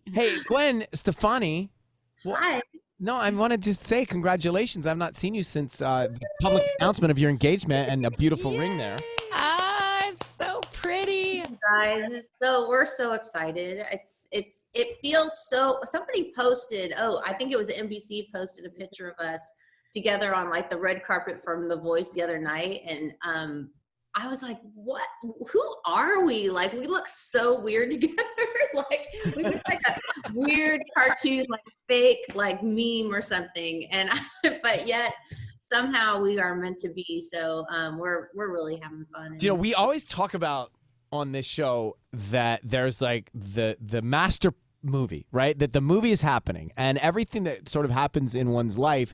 Hey, Gwen Stefani. Well, Hi. no, I want to just say congratulations. I've not seen you since the public announcement of your engagement and a beautiful ring there. Yay! Ah, it's so pretty. Guys, we're so excited. It feels so. Somebody posted. Oh, I think it was NBC posted a picture of us together on like the red carpet from The Voice the other night, and I was like, "What? Who are we? Like, we look so weird together. Like, we look like a weird cartoon, like fake, like meme or something." And but yet somehow we are meant to be. So we're really having fun. You know, we always talk about on this show that there's like the master movie, right? That the movie is happening and everything that sort of happens in one's life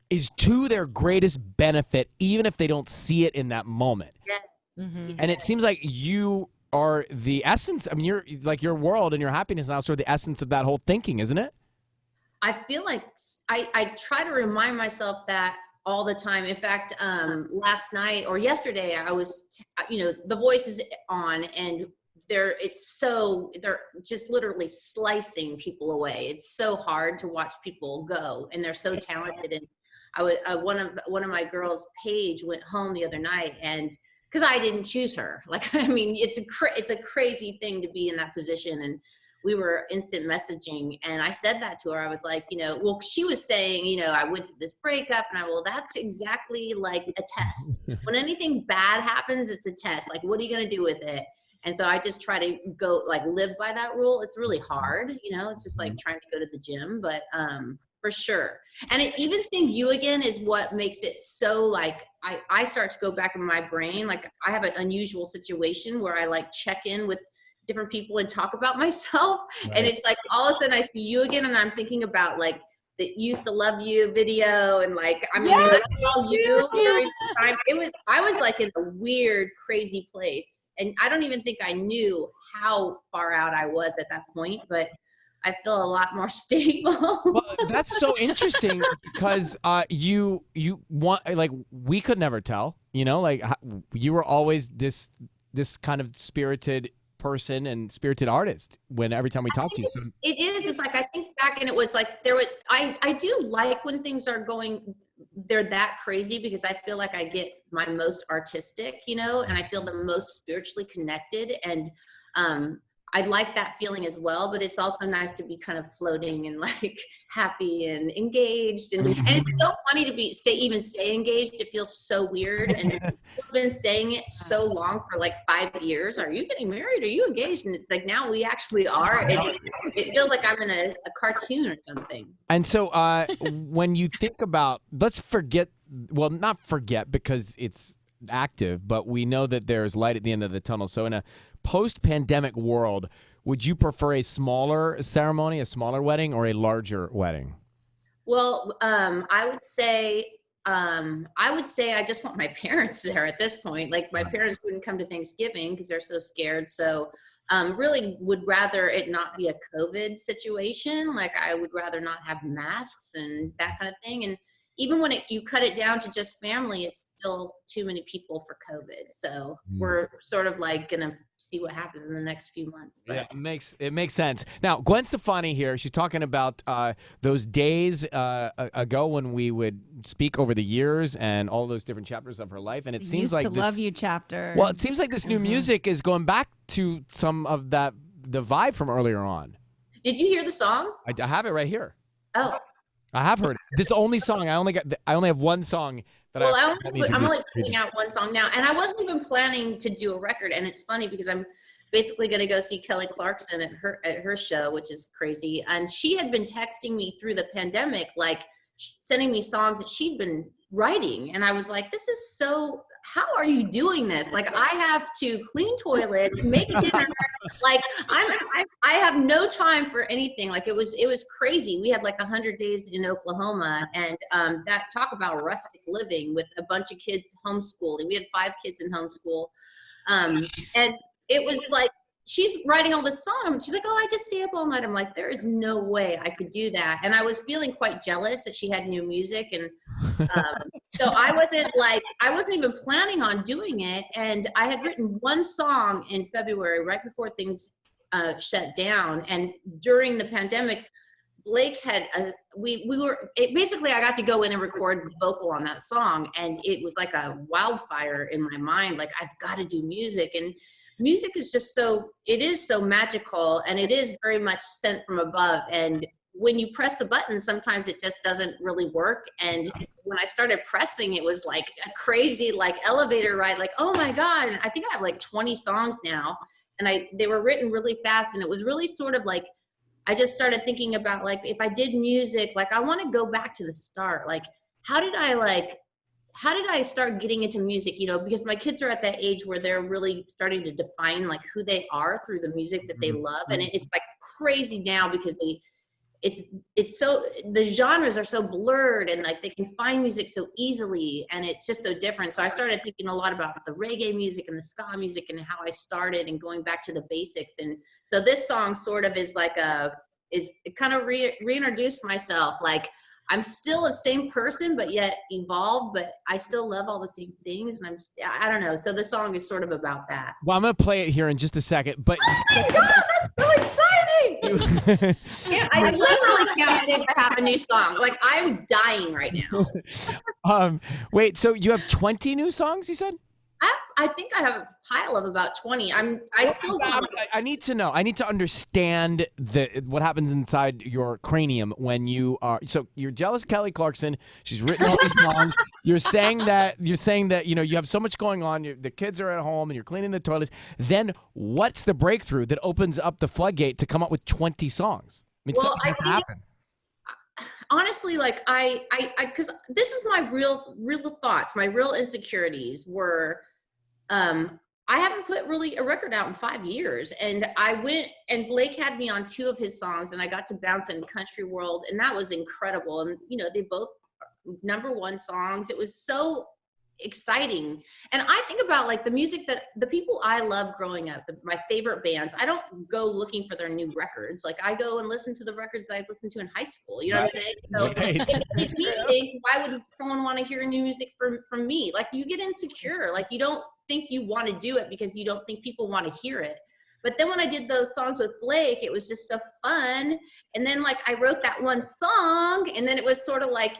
is to their greatest benefit, even if they don't see it in that moment. Yeah. And it seems like you are the essence. I mean, you're like your world and your happiness now sort of the essence of that whole thinking, isn't it? I feel like I try to remind myself that all the time. In fact, last night or yesterday, I was, The Voice is on, and they're just literally slicing people away. It's so hard to watch people go, and they're so talented. And I would one of my girls, Paige, went home the other night, and because I didn't choose her, like I mean, it's a crazy thing to be in that position. And we were instant messaging, and I said that to her. I was like, well, she was saying, I went through this breakup, and well, that's exactly like a test. When anything bad happens, it's a test. Like, what are you going to do with it? And so I just try to go like live by that rule. It's really hard, it's just like trying to go to the gym, but for sure. And even seeing you again is what makes it so like, I start to go back in my brain. Like I have an unusual situation where I like check in with different people and talk about myself. Right. And it's like all of a sudden I see you again, and I'm thinking about like the "Used to Love You" video, and like I mean, yes, I saw you during the time. I was like in a weird, crazy place, and I don't even think I knew how far out I was at that point, but I feel a lot more stable. Well, that's so interesting because you want, like, we could never tell, like you were always this kind of spirited person and spirited artist when every time we talk to you. So it is. It's like I think back, and it was like I do like when things are going, they're that crazy, because I feel like I get my most artistic, and I feel the most spiritually connected, and I like that feeling as well. But it's also nice to be kind of floating and like happy and engaged, and it's so funny to even say engaged. It feels so weird, and I've been saying it so long, for like 5 years. Are you getting married? Are you engaged? And it's like, now we actually are. It feels like I'm in a cartoon or something. And so when you think about, let's forget, well, not forget because it's active, but we know that there's light at the end of the tunnel. So in a post-pandemic world, would you prefer a smaller ceremony, a smaller wedding, or a larger wedding? Well, I would say I just want my parents there at this point. Like my parents wouldn't come to Thanksgiving because they're so scared. So really would rather it not be a COVID situation. Like I would rather not have masks and that kind of thing. And even when you cut it down to just family, it's still too many people for COVID. So we're sort of like going to see what happens in the next few months. But. Yeah, it makes sense. Now, Gwen Stefani here, she's talking about those days ago when we would speak over the years and all those different chapters of her life. And it seems like Used to Love You chapter. Well, it seems like this new music is going back to some of the vibe from earlier on. Did you hear the song? I have it right here. Oh. I have heard it. This is the only song. I only have one song that I'm only putting out one song now, and I wasn't even planning to do a record. And it's funny because I'm basically going to go see Kelly Clarkson at her show, which is crazy. And she had been texting me through the pandemic, like sending me songs that she'd been writing, and I was like, "This is so. How are you doing this? Like, I have to clean toilet, make dinner. Like, I have no time for anything. Like, it was crazy. We had like 100 days in Oklahoma, and that talk about rustic living with a bunch of kids homeschooling. We had 5 kids in homeschool, and it was like she's writing all this song. She's like, "Oh, I just stay up all night." I'm like, there is no way I could do that. And I was feeling quite jealous that she had new music, and so I wasn't even planning on doing it. And I had written one song in February, right before things shut down. And during the pandemic, Blake had basically I got to go in and record vocal on that song, and it was like a wildfire in my mind. Like, I've got to do music, and music is just it is so magical, and it is very much sent from above. And when you press the button, sometimes it just doesn't really work. And when I started pressing, it was like a crazy like elevator ride. Like, oh my God! And I think I have like 20 songs now, and they were written really fast, and it was really sort of like, I just started thinking about, like, if I did music, like, I want to go back to the start. Like, how did I start getting into music? You know, because my kids are at that age where they're really starting to define like who they are through the music that they love. And it's like crazy now because it's so, the genres are so blurred, and like they can find music so easily, and it's just so different. So I started thinking a lot about the reggae music and the ska music and how I started, and going back to the basics. And so this song sort of is like it kind of reintroduced myself. Like, I'm still the same person, but yet evolved, but I still love all the same things. And I don't know. So the song is sort of about that. Well, I'm going to play it here in just a second, but. Oh my God, that's so exciting. I literally can't think I have a new song. Like, I'm dying right now. Wait, so you have 20 new songs, you said? I think I have a pile of about 20. I need to know. I need to understand what happens inside your cranium when you are. So you're jealous, Kelly Clarkson. She's written all these songs. You're saying that you have so much going on. The kids are at home and you're cleaning the toilets. Then what's the breakthrough that opens up the floodgate to come up with 20 songs? I mean, something has to happen. Honestly, like because this is my real thoughts, my real insecurities were, I haven't put really a record out in 5 years, and I went, and Blake had me on 2 of his songs, and I got to bounce in Country World, and that was incredible. And they both #1 songs. It was so exciting. And I think about like the music that the people I love growing up, my favorite bands, I don't go looking for their new records. Like, I go and listen to the records that I listened to in high school. You know what I'm saying? So it made me think, why would someone want to hear new music from me? Like, you get insecure. Like, you don't think you want to do it because you don't think people want to hear it. But then when I did those songs with Blake, it was just so fun. And then like I wrote that one song, and then it was sort of like,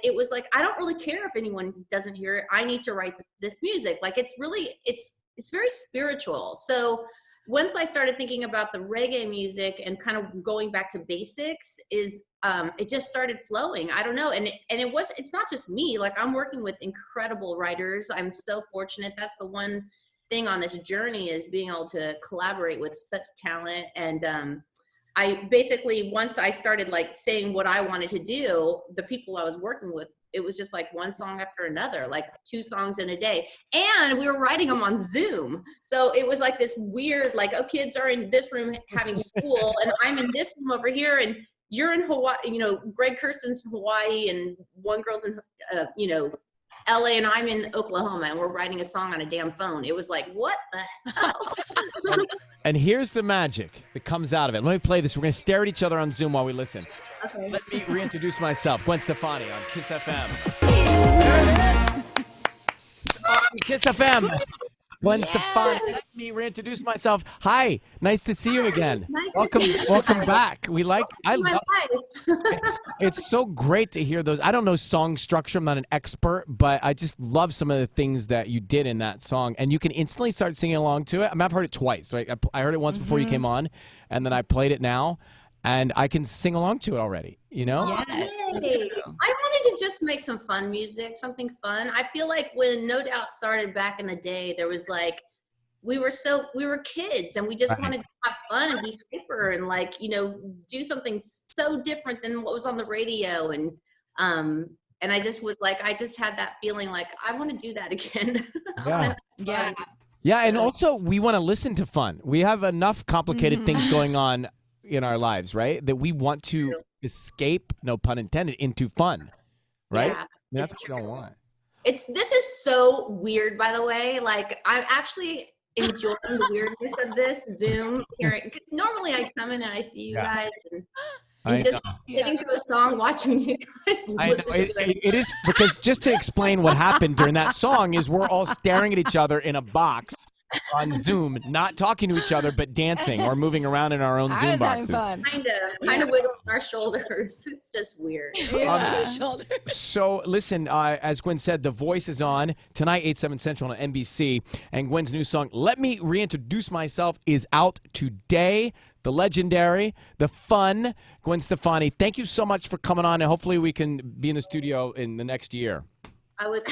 I don't really care if anyone doesn't hear it. I need to write this music. Like, it's very spiritual. So once I started thinking about the reggae music and kind of going back to basics, it just started flowing. I don't know. And it's not just me. Like, I'm working with incredible writers. I'm so fortunate. That's the one thing on this journey, is being able to collaborate with such talent. And I basically, once I started like saying what I wanted to do, the people I was working with, it was just like one song after another, like 2 songs in a day. And we were writing them on Zoom. So it was like this weird, like, kids are in this room having school, and I'm in this room over here, and you're in Hawaii, Greg Kirsten's in Hawaii, and one girl's in, LA, and I'm in Oklahoma, and we're writing a song on a damn phone. It was like, what the hell? And here's the magic that comes out of it. Let me play this. We're going to stare at each other on Zoom while we listen. Okay. Let me reintroduce myself. Gwen Stefani on Kiss FM. On Kiss FM. Gwen Stefani. Let me reintroduce myself. Hi, nice to see you again. Nice welcome back. It's so great to hear those. I don't know song structure. I'm not an expert, but I just love some of the things that you did in that song, and you can instantly start singing along to it. I mean, I've heard it twice. Right? I heard it once before you came on, and then I played it now, and I can sing along to it already. Yes. I wanted to just make some fun music, something fun. I feel like when No Doubt started back in the day, there was like, we were kids, and we just wanted to have fun and be hyper and like, do something so different than what was on the radio. And I just was like, I just had that feeling like, I want to do that again. Yeah. And also we want to listen to fun. We have enough complicated things going on in our lives, right? That we want to escape, no pun intended, into fun, right? Yeah, that's what you don't want. This is so weird, by the way. Like, I'm actually enjoying the weirdness of this Zoom hearing, because normally I come in and I see you guys and just sitting to a song, watching you guys listen to it. It is, because just to explain what happened during that song is we're all staring at each other in a box on Zoom, not talking to each other, but dancing or moving around in our own Zoom boxes. Kind of wiggling our shoulders. It's just weird. So listen, as Gwen said, The Voice is on tonight, 8/7 Central on NBC, and Gwen's new song, Let Me Reintroduce Myself, is out today. The legendary, the fun Gwen Stefani. Thank you so much for coming on, and hopefully we can be in the studio in the next year. I would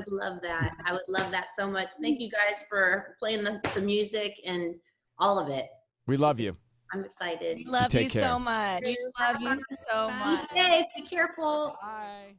love that. I would love that so much. Thank you guys for playing the music and all of it. We love you. I'm excited. We love you care. so much. We love you so much. Hey, be careful. Bye.